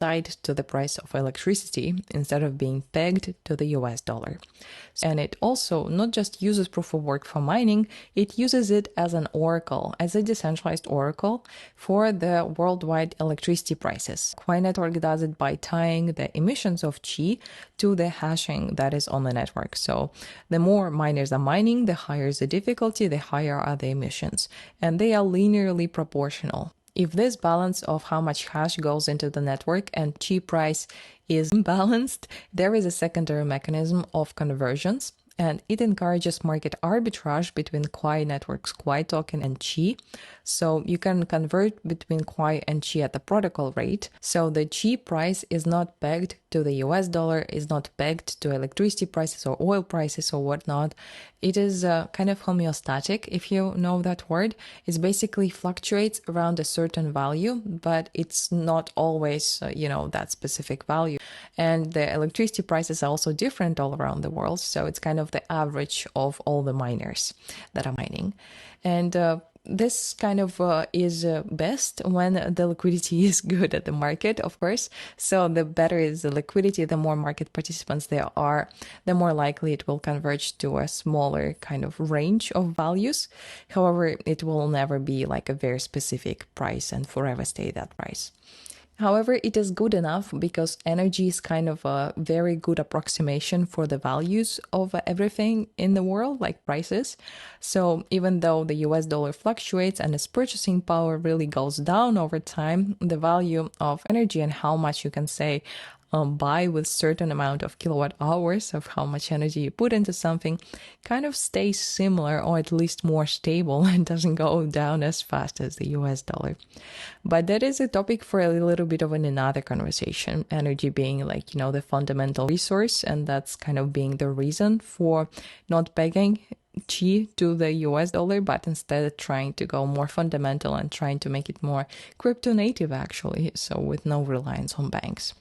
tied to the price of electricity instead of being pegged to the US dollar. And it also not just uses proof of work for mining, it uses it as an oracle, as a decentralized oracle for the worldwide electricity prices. Quai Network does it by tying the emissions of Qi to the hashing that is on the network. So the more miners are mining, the higher is the difficulty, the higher are the emissions, and they are linearly proportional. If this balance of how much hash goes into the network and Qi price is imbalanced, there is a secondary mechanism of conversions, and it encourages market arbitrage between Quai Network's Quai token and Qi. So you can convert between Quai and Qi at the protocol rate. So the Qi price is not pegged to the US dollar, is not pegged to electricity prices or oil prices or whatnot. It is kind of homeostatic, if you know that word. It basically fluctuates around a certain value, but it's not always, that specific value. And the electricity prices are also different all around the world. So it's kind of the average of all the miners that are mining. And this kind of is best when the liquidity is good at the market, of course. So the better is the liquidity, the more market participants there are, the more likely it will converge to a smaller kind of range of values. However, it will never be like a very specific price and forever stay that price. However, it is good enough because energy is kind of a very good approximation for the values of everything in the world, like prices. So even though the US dollar fluctuates and its purchasing power really goes down over time, the value of energy and how much you can say buy with certain amount of kilowatt hours of how much energy you put into something kind of stays similar, or at least more stable, and doesn't go down as fast as the US dollar. But that is a topic for a little bit of another conversation, energy being like, the fundamental resource, and that's kind of being the reason for not pegging Qi to the US dollar, but instead trying to go more fundamental and trying to make it more crypto native actually, so with no reliance on banks.